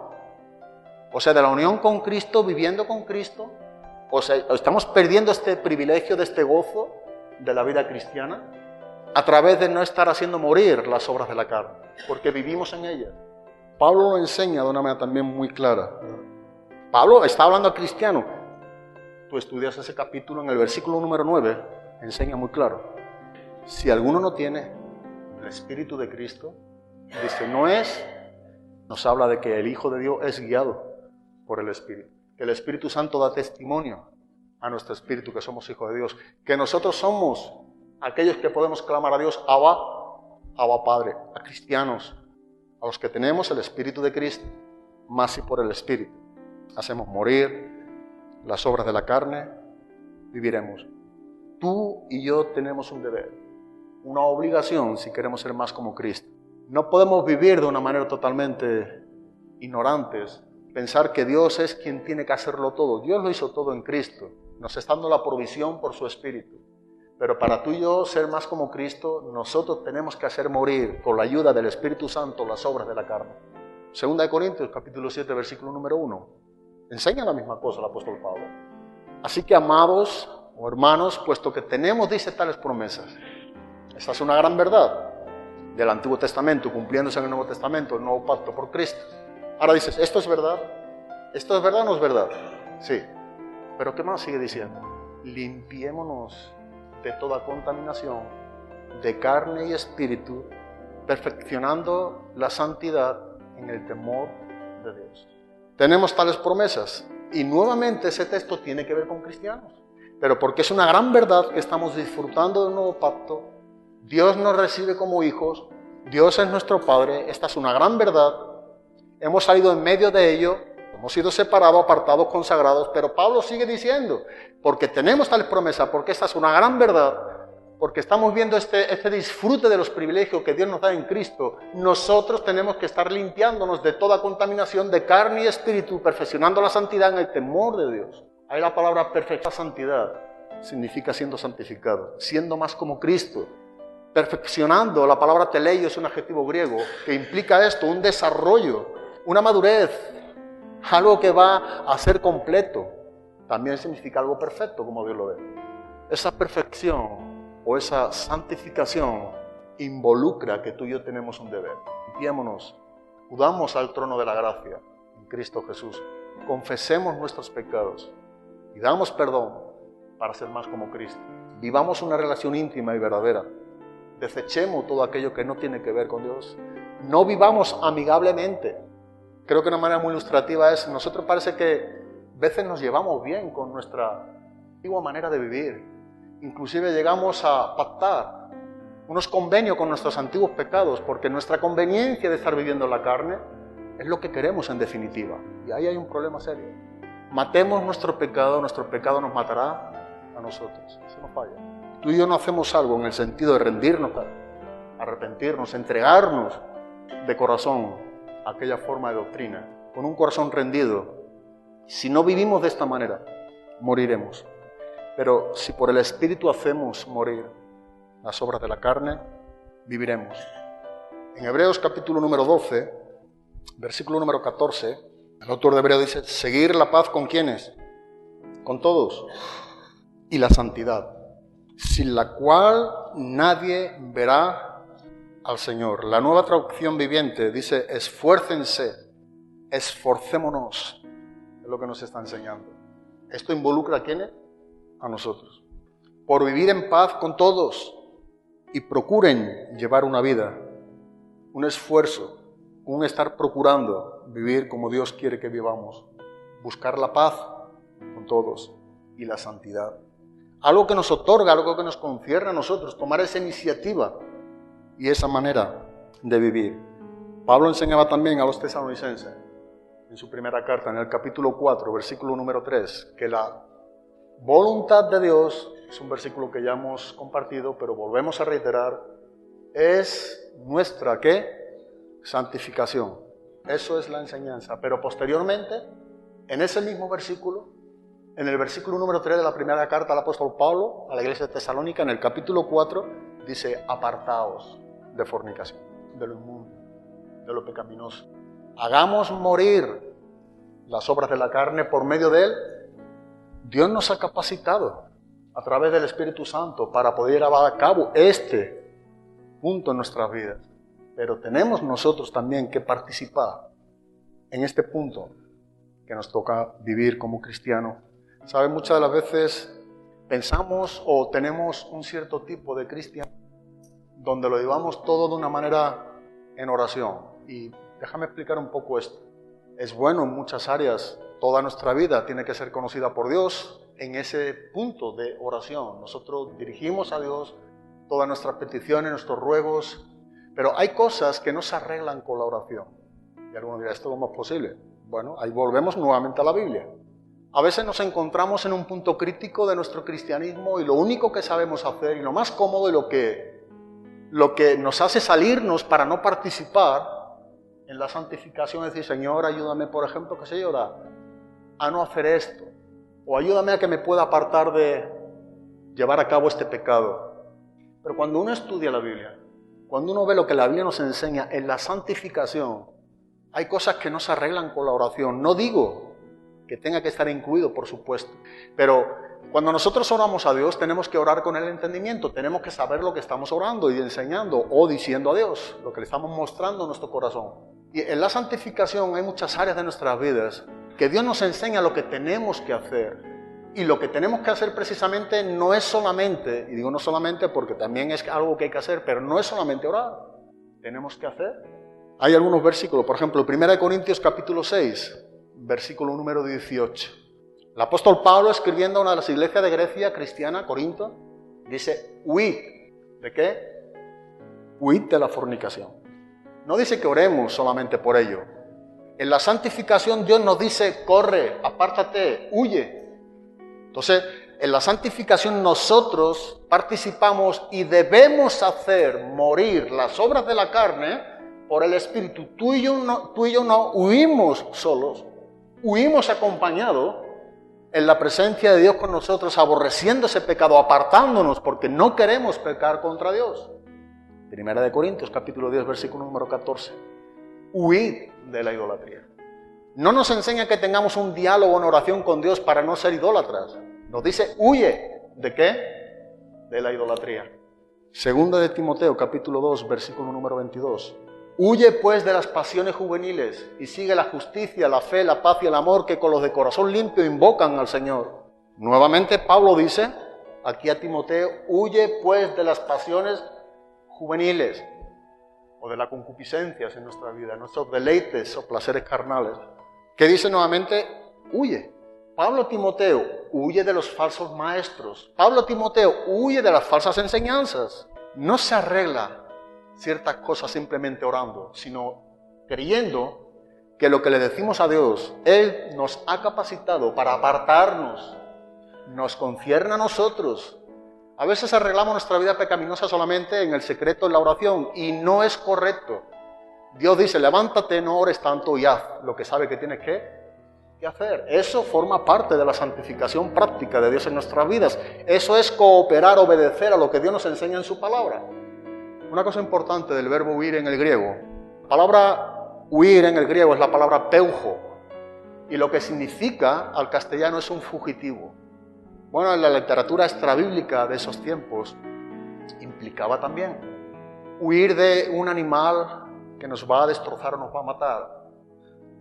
o sea, de la unión con Cristo, viviendo con Cristo, o sea, estamos perdiendo este privilegio de este gozo de la vida cristiana a través de no estar haciendo morir las obras de la carne, porque vivimos en ellas. Pablo lo enseña de una manera también muy clara. Pablo está hablando al cristiano. Tú estudias ese capítulo en el versículo número 9, enseña muy claro. Si alguno no tiene el Espíritu de Cristo, dice, nos habla de que el Hijo de Dios es guiado por el Espíritu. Que el Espíritu Santo da testimonio a nuestro espíritu que somos hijos de Dios. Que nosotros somos aquellos que podemos clamar a Dios, Abba Padre, a cristianos, a los que tenemos el Espíritu de Cristo, más si por el Espíritu hacemos morir las obras de la carne, viviremos. Tú y yo tenemos un deber, una obligación si queremos ser más como Cristo. No podemos vivir de una manera totalmente ignorantes, pensar que Dios es quien tiene que hacerlo todo. Dios lo hizo todo en Cristo, nos está dando la provisión por su Espíritu. Pero para tú y yo ser más como Cristo, nosotros tenemos que hacer morir con la ayuda del Espíritu Santo las obras de la carne. 2 Corintios capítulo 7, versículo número 1. Enseña la misma cosa el apóstol Pablo. Así que, amados o hermanos, puesto que tenemos, dice, tales promesas. Esta es una gran verdad del Antiguo Testamento, cumpliéndose en el Nuevo Testamento, el nuevo pacto por Cristo. Ahora dices, ¿esto es verdad? ¿Esto es verdad o no es verdad? Sí. Pero ¿qué más sigue diciendo? Limpiémonos de toda contaminación, de carne y espíritu, perfeccionando la santidad en el temor de Dios. Tenemos tales promesas y nuevamente ese texto tiene que ver con cristianos, pero porque es una gran verdad que estamos disfrutando del nuevo pacto. Dios nos recibe como hijos, Dios es nuestro Padre, esta es una gran verdad, hemos salido en medio de ello, hemos sido separados, apartados, consagrados, pero Pablo sigue diciendo, porque tenemos tales promesas, porque esta es una gran verdad, porque estamos viendo este disfrute de los privilegios que Dios nos da en Cristo, nosotros tenemos que estar limpiándonos de toda contaminación de carne y espíritu, perfeccionando la santidad en el temor de Dios. Ahí la palabra perfecta santidad significa siendo santificado, siendo más como Cristo. Perfeccionando, la palabra teleio es un adjetivo griego que implica esto, un desarrollo, una madurez, algo que va a ser completo. También significa algo perfecto, como Dios lo ve. Esa perfección o esa santificación involucra que tú y yo tenemos un deber. Limpiémonos, acudamos al trono de la gracia en Cristo Jesús, confesemos nuestros pecados y damos perdón para ser más como Cristo. Vivamos una relación íntima y verdadera. Desechemos todo aquello que no tiene que ver con Dios. No vivamos amigablemente. creo que una manera muy ilustrativa es, nosotros parece que a veces nos llevamos bien con nuestra antigua manera de vivir. Inclusive llegamos a pactar unos convenios con nuestros antiguos pecados, porque nuestra conveniencia de estar viviendo en la carne es lo que queremos en definitiva. Y ahí hay un problema serio. Matemos nuestro pecado nos matará a nosotros. Eso no falla. Tú y yo no hacemos algo en el sentido de rendirnos, arrepentirnos, entregarnos de corazón a aquella forma de doctrina, con un corazón rendido. Si no vivimos de esta manera, moriremos. Pero si por el Espíritu hacemos morir las obras de la carne, viviremos. En Hebreos capítulo número 12, versículo número 14, el autor de Hebreos dice, seguir la paz ¿con quiénes? Con todos. Y la santidad, sin la cual nadie verá al Señor. La Nueva Traducción Viviente dice, esfuércense, esforcémonos. Es lo que nos está enseñando. Esto involucra ¿a quiénes? A nosotros. Por vivir en paz con todos y procuren llevar una vida, un esfuerzo, un estar procurando vivir como Dios quiere que vivamos. Buscar la paz con todos y la santidad. Algo que nos otorga, algo que nos concierne a nosotros, tomar esa iniciativa y esa manera de vivir. Pablo enseñaba también a los tesalonicenses, en su primera carta, en el capítulo 4, versículo número 3, que la voluntad de Dios, es un versículo que ya hemos compartido, pero volvemos a reiterar, es nuestra, ¿qué? Santificación. Eso es la enseñanza. Pero posteriormente, en ese mismo versículo, en el versículo número 3 de la primera carta al apóstol Pablo, a la iglesia de Tesalónica, en el capítulo 4, dice, apartaos de fornicación, de lo inmundo, de lo pecaminoso. Hagamos morir las obras de la carne por medio de él. Dios nos ha capacitado a través del Espíritu Santo para poder llevar a cabo este punto en nuestras vidas. Pero tenemos nosotros también que participar en este punto que nos toca vivir como cristianos. ¿Saben? Muchas de las veces pensamos o tenemos un cierto tipo de cristiano donde lo llevamos todo de una manera en oración. Y déjame explicar un poco esto. Es bueno en muchas áreas, toda nuestra vida tiene que ser conocida por Dios en ese punto de oración. Nosotros dirigimos a Dios todas nuestras peticiones, nuestros ruegos, pero hay cosas que no se arreglan con la oración. Y algunos dirán, ¿esto cómo es posible? Bueno, ahí volvemos nuevamente a la Biblia. A veces nos encontramos en un punto crítico de nuestro cristianismo y lo único que sabemos hacer y lo más cómodo y lo que nos hace salirnos para no participar en la santificación es decir, Señor, ayúdame, por ejemplo, qué sé yo, a no hacer esto. O ayúdame a que me pueda apartar de llevar a cabo este pecado. Pero cuando uno estudia la Biblia, cuando uno ve lo que la Biblia nos enseña en la santificación, hay cosas que no se arreglan con la oración. No digo que tenga que estar incluido, por supuesto. Pero cuando nosotros oramos a Dios, tenemos que orar con el entendimiento. Tenemos que saber lo que estamos orando y enseñando o diciendo a Dios, lo que le estamos mostrando en nuestro corazón. Y en la santificación hay muchas áreas de nuestras vidas que Dios nos enseña lo que tenemos que hacer. Y lo que tenemos que hacer precisamente no es solamente, y digo no solamente porque también es algo que hay que hacer, pero no es solamente orar. Tenemos que hacer. Hay algunos versículos, por ejemplo, 1 Corintios capítulo 6, versículo número 18. El apóstol Pablo, escribiendo a una de las iglesias de Grecia cristiana, Corinto, dice, huid. ¿De qué? Huid de la fornicación. No dice que oremos solamente por ello. En la santificación Dios nos dice, corre, apártate, huye. Entonces, en la santificación nosotros participamos y debemos hacer morir las obras de la carne por el Espíritu. Tú y yo no huimos solos, huimos acompañados en la presencia de Dios con nosotros, aborreciendo ese pecado, apartándonos porque no queremos pecar contra Dios. 1 Corintios capítulo 10, versículo número 14. Huid de la idolatría. No nos enseña que tengamos un diálogo en oración con Dios para no ser idólatras. Nos dice, huye. ¿De qué? De la idolatría. Segunda de Timoteo, capítulo 2, versículo número 22. Huye pues de las pasiones juveniles y sigue la justicia, la fe, la paz y el amor que con los de corazón limpio invocan al Señor. Nuevamente Pablo dice aquí a Timoteo, huye pues de las pasiones juveniles. o de las concupiscencias en nuestra vida, nuestros deleites o placeres carnales. ¿Qué dice nuevamente? Huye. Pablo a Timoteo, huye de los falsos maestros. Pablo a Timoteo, huye de las falsas enseñanzas. No se arregla ciertas cosas simplemente orando, sino creyendo que lo que le decimos a Dios, Él nos ha capacitado para apartarnos, nos concierne a nosotros. A veces arreglamos nuestra vida pecaminosa solamente en el secreto de la oración y no es correcto. Dios dice, levántate, no ores tanto y haz lo que sabe que tienes que hacer. Eso forma parte de la santificación práctica de Dios en nuestras vidas. Eso es cooperar, obedecer a lo que Dios nos enseña en su palabra. Una cosa importante del verbo huir en el griego. La palabra huir en el griego es la palabra peujo. Y lo que significa al castellano es un fugitivo. Bueno, en la literatura extrabíblica de esos tiempos implicaba también huir de un animal que nos va a destrozar o nos va a matar.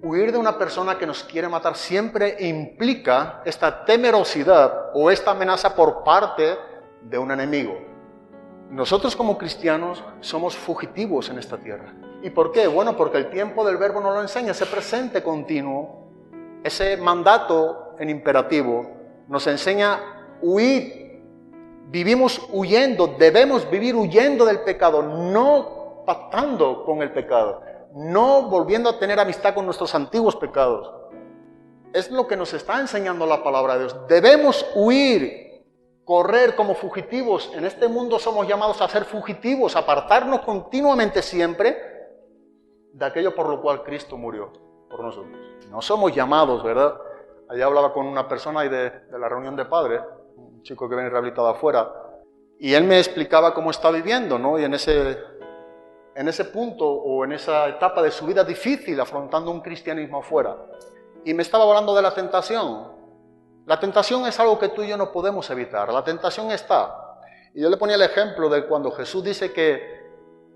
Huir de una persona que nos quiere matar siempre implica esta temerosidad o esta amenaza por parte de un enemigo. Nosotros como cristianos somos fugitivos en esta tierra. ¿Y por qué? Bueno, porque el tiempo del verbo nos lo enseña, ese presente continuo, ese mandato en imperativo, nos enseña huir. Vivimos huyendo, debemos vivir huyendo del pecado, no pactando con el pecado, no volviendo a tener amistad con nuestros antiguos pecados. Es lo que nos está enseñando la palabra de Dios. Debemos huir, correr como fugitivos. En este mundo somos llamados a ser fugitivos, a apartarnos continuamente siempre de aquello por lo cual Cristo murió por nosotros. No somos llamados, ¿verdad? Allá hablaba con una persona ahí de la reunión de padres, un chico que viene rehabilitado afuera, y él me explicaba cómo está viviendo, ¿no? Y en ese punto o en esa etapa de su vida difícil, afrontando un cristianismo afuera. Y me estaba hablando de la tentación. La tentación es algo que tú y yo no podemos evitar. La tentación está. Y yo le ponía el ejemplo de cuando Jesús dice que,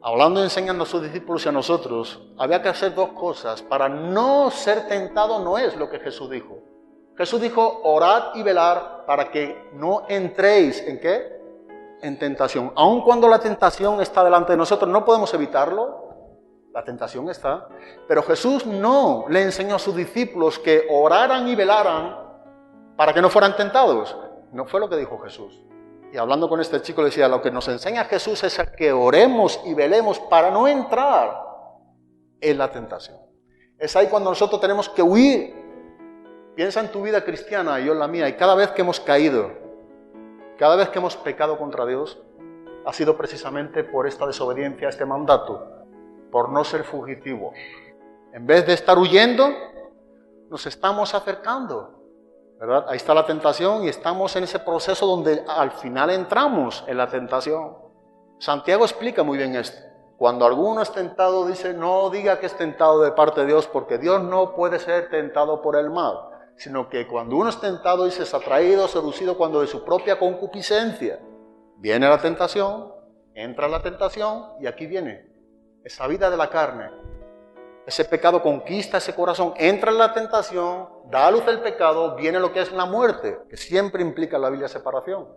hablando y enseñando a sus discípulos y a nosotros, había que hacer dos cosas. Para no ser tentado no es lo que Jesús dijo. Jesús dijo, orad y velar para que no entréis, ¿en qué? En tentación. Aun cuando la tentación está delante de nosotros, no podemos evitarlo. La tentación está. Pero Jesús no le enseñó a sus discípulos que oraran y velaran para que no fueran tentados. No fue lo que dijo Jesús. Y hablando con este chico le decía, lo que nos enseña Jesús es a que oremos y velemos para no entrar en la tentación. Es ahí cuando nosotros tenemos que huir. Piensa en tu vida cristiana y yo en la mía, y cada vez que hemos caído, cada vez que hemos pecado contra Dios, ha sido precisamente por esta desobediencia a este mandato, por no ser fugitivo. En vez de estar huyendo, nos estamos acercando, ¿verdad? Ahí está la tentación y estamos en ese proceso donde al final entramos en la tentación. Santiago explica muy bien esto. Cuando alguno es tentado, dice, no diga que es tentado de parte de Dios, porque Dios no puede ser tentado por el mal, sino que cuando uno es tentado, dice, es atraído, seducido cuando de su propia concupiscencia viene la tentación, entra la tentación y aquí viene esa vida de la carne. Ese pecado conquista ese corazón, entra en la tentación, da a luz el pecado, viene lo que es la muerte, que siempre implica en la Biblia separación.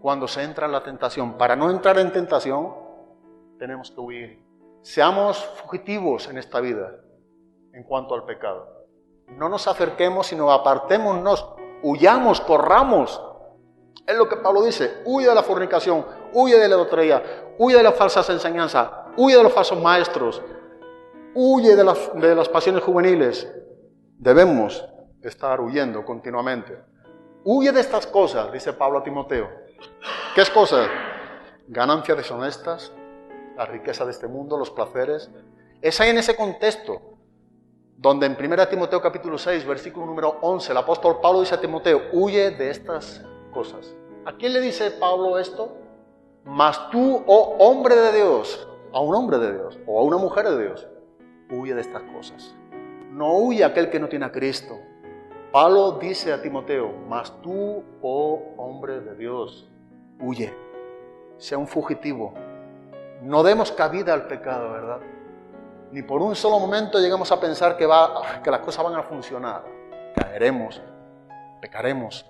Cuando se entra en la tentación, para no entrar en tentación, tenemos que huir. Seamos fugitivos en esta vida en cuanto al pecado. No nos acerquemos, sino apartémonos, huyamos, corramos. Es lo que Pablo dice, huye de la fornicación, huye de la idolatría, huye de las falsas enseñanzas, huye de los falsos maestros, huye de las pasiones juveniles. Debemos estar huyendo continuamente. Huye de estas cosas, dice Pablo a Timoteo. ¿Qué es cosas? Ganancias deshonestas, la riqueza de este mundo, los placeres. Es ahí en ese contexto donde en 1 Timoteo capítulo 6, versículo número 11, el apóstol Pablo dice a Timoteo, huye de estas cosas. ¿A quién le dice Pablo esto? Mas tú, oh hombre de Dios, a un hombre de Dios o a una mujer de Dios, huye de estas cosas. No huye aquel que no tiene a Cristo. Pablo dice a Timoteo, mas tú, oh hombre de Dios, huye. Sea un fugitivo. No demos cabida al pecado, ¿verdad? Ni por un solo momento llegamos a pensar que las cosas van a funcionar. Caeremos, pecaremos.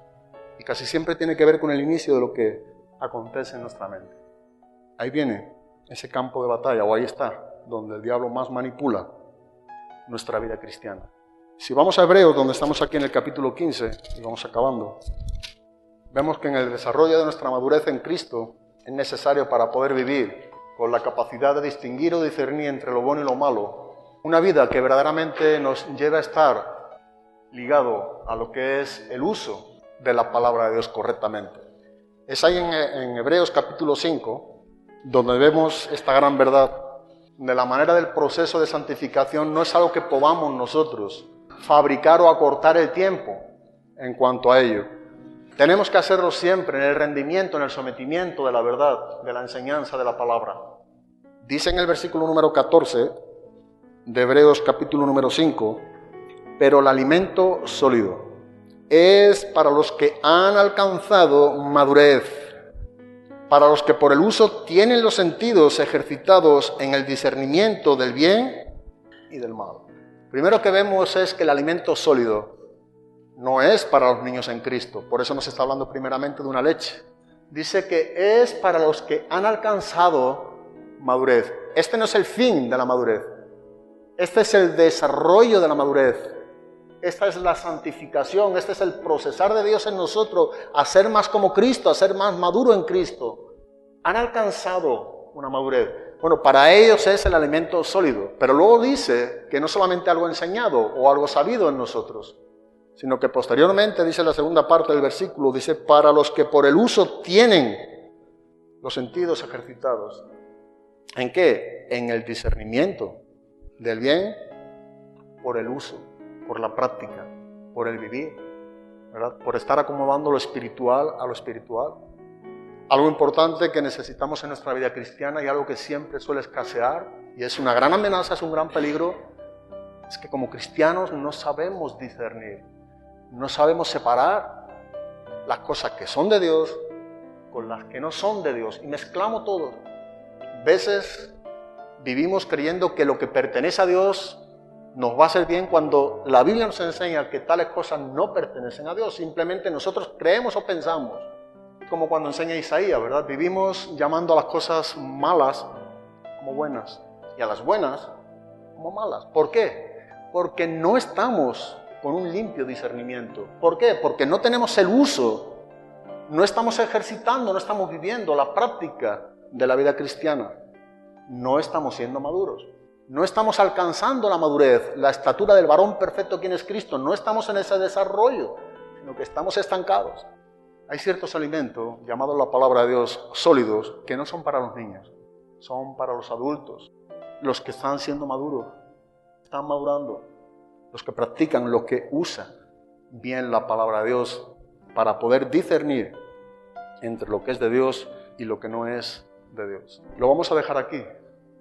Y casi siempre tiene que ver con el inicio de lo que acontece en nuestra mente. Ahí viene ese campo de batalla, o ahí está, donde el diablo más manipula nuestra vida cristiana. Si vamos a Hebreos, donde estamos aquí en el capítulo 15, y vamos acabando, vemos que en el desarrollo de nuestra madurez en Cristo es necesario para poder vivir con la capacidad de distinguir o discernir entre lo bueno y lo malo, una vida que verdaderamente nos lleve a estar ligado a lo que es el uso de la palabra de Dios correctamente. Es ahí en Hebreos capítulo 5, donde vemos esta gran verdad, de la manera del proceso de santificación no es algo que podamos nosotros fabricar o acortar el tiempo en cuanto a ello. Tenemos que hacerlo siempre en el rendimiento, en el sometimiento de la verdad, de la enseñanza de la palabra. Dice en el versículo número 14 de Hebreos capítulo número 5, pero el alimento sólido es para los que han alcanzado madurez, para los que por el uso tienen los sentidos ejercitados en el discernimiento del bien y del mal. Primero que vemos es que el alimento sólido no es para los niños en Cristo, por eso nos está hablando primeramente de una leche. Dice que es para los que han alcanzado madurez. Este no es el fin de la madurez, este es el desarrollo de la madurez. Esta es la santificación, este es el procesar de Dios en nosotros, a ser más como Cristo, a ser más maduro en Cristo. Han alcanzado una madurez. Bueno, para ellos es el alimento sólido, pero luego dice que no solamente algo enseñado o algo sabido en nosotros, sino que posteriormente, dice la segunda parte del versículo, dice, para los que por el uso tienen los sentidos ejercitados. ¿En qué? En el discernimiento del bien por el uso, por la práctica, por el vivir, ¿verdad? Por estar acomodando lo espiritual a lo espiritual. Algo importante que necesitamos en nuestra vida cristiana y algo que siempre suele escasear, y es una gran amenaza, es un gran peligro, es que como cristianos no sabemos discernir, no sabemos separar las cosas que son de Dios con las que no son de Dios, y mezclamos todo. A veces vivimos creyendo que lo que pertenece a Dios nos va a hacer bien cuando la Biblia nos enseña que tales cosas no pertenecen a Dios. Simplemente nosotros creemos o pensamos, como cuando enseña Isaías, ¿verdad? Vivimos llamando a las cosas malas como buenas y a las buenas como malas. ¿Por qué? Porque no estamos con un limpio discernimiento. ¿Por qué? Porque no tenemos el uso, no estamos ejercitando, no estamos viviendo la práctica de la vida cristiana. No estamos siendo maduros. No estamos alcanzando la madurez, la estatura del varón perfecto quien es Cristo. No estamos en ese desarrollo, sino que estamos estancados. Hay ciertos alimentos, llamados la palabra de Dios, sólidos, que no son para los niños, son para los adultos, los que están siendo maduros, están madurando, los que practican, los que usan bien la palabra de Dios para poder discernir entre lo que es de Dios y lo que no es de Dios. Lo vamos a dejar aquí,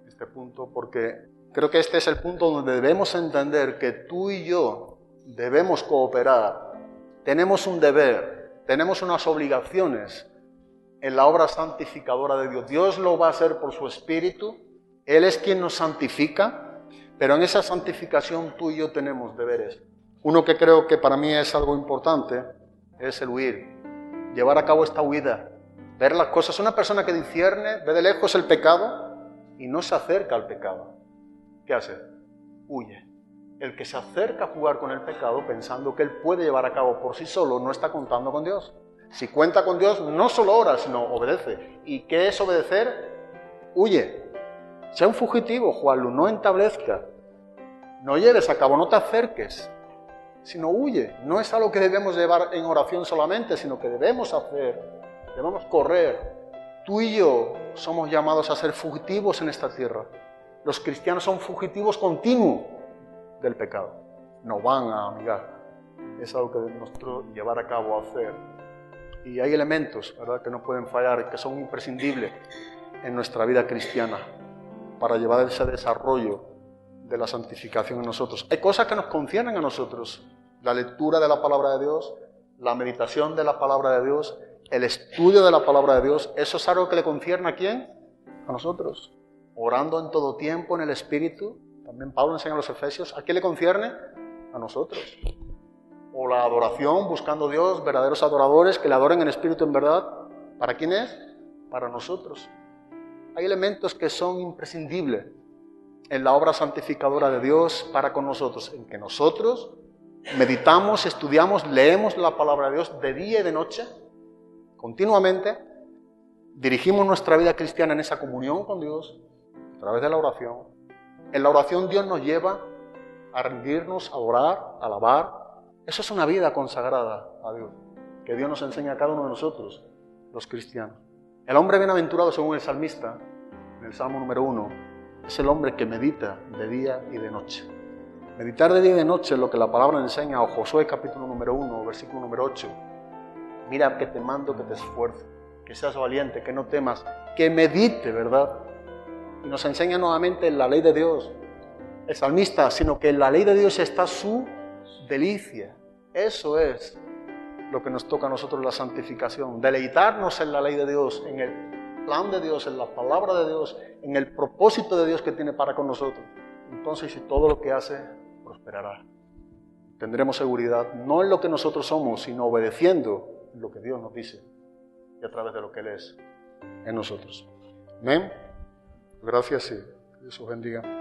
este punto, porque creo que este es el punto donde debemos entender que tú y yo debemos cooperar, tenemos un deber, tenemos unas obligaciones en la obra santificadora de Dios. Dios lo va a hacer por su Espíritu, Él es quien nos santifica, pero en esa santificación tú y yo tenemos deberes. Uno que creo que para mí es algo importante es el huir, llevar a cabo esta huida, ver las cosas. Una persona que discierne, ve de lejos el pecado y no se acerca al pecado. ¿Qué hace? Huye. El que se acerca a jugar con el pecado pensando que él puede llevar a cabo por sí solo no está contando con Dios. Si cuenta con Dios, no solo ora, sino obedece. ¿Y qué es obedecer? Huye. Sea un fugitivo, Juanlu, no entablezca. No lleves a cabo, no te acerques, sino huye. No es algo que debemos llevar en oración solamente, sino que debemos hacer, debemos correr. Tú y yo somos llamados a ser fugitivos en esta tierra. Los cristianos son fugitivos continuos del pecado. No van a amigar. Es algo que debemos llevar a cabo, hacer. Y hay elementos, ¿verdad?, que no pueden fallar, que son imprescindibles en nuestra vida cristiana para llevar ese desarrollo de la santificación en nosotros. Hay cosas que nos conciernen a nosotros. La lectura de la palabra de Dios, la meditación de la palabra de Dios, el estudio de la palabra de Dios. ¿Eso es algo que le concierne a quién? A nosotros. Orando en todo tiempo en el Espíritu. También Pablo enseña a los Efesios. ¿A quién le concierne? A nosotros. O la adoración, buscando a Dios, verdaderos adoradores que le adoren en espíritu en verdad. ¿Para quién es? Para nosotros. hay elementos que son imprescindibles en la obra santificadora de Dios para con nosotros, en que nosotros meditamos, estudiamos, leemos la palabra de Dios de día y de noche, continuamente, dirigimos nuestra vida cristiana en esa comunión con Dios a través de la oración. En la oración Dios nos lleva a rendirnos, a orar, a alabar. Eso es una vida consagrada a Dios, que Dios nos enseña a cada uno de nosotros, los cristianos. El hombre bienaventurado, según el salmista, en el Salmo número 1, es el hombre que medita de día y de noche. Meditar de día y de noche es lo que la palabra enseña, o Josué capítulo número 1, versículo número 8. Mira que te mando que te esfuerces, que seas valiente, que no temas, que medite, ¿verdad? Y nos enseña nuevamente la ley de Dios, el salmista, sino que en la ley de Dios está su delicia. Eso es lo que nos toca a nosotros, la santificación, deleitarnos en la ley de Dios, en el plan de Dios, en la palabra de Dios, en el propósito de Dios que tiene para con nosotros. Entonces, si todo lo que hace prosperará, tendremos seguridad, no en lo que nosotros somos, sino obedeciendo lo que Dios nos dice y a través de lo que Él es en nosotros. Amén. Gracias y Dios os bendiga.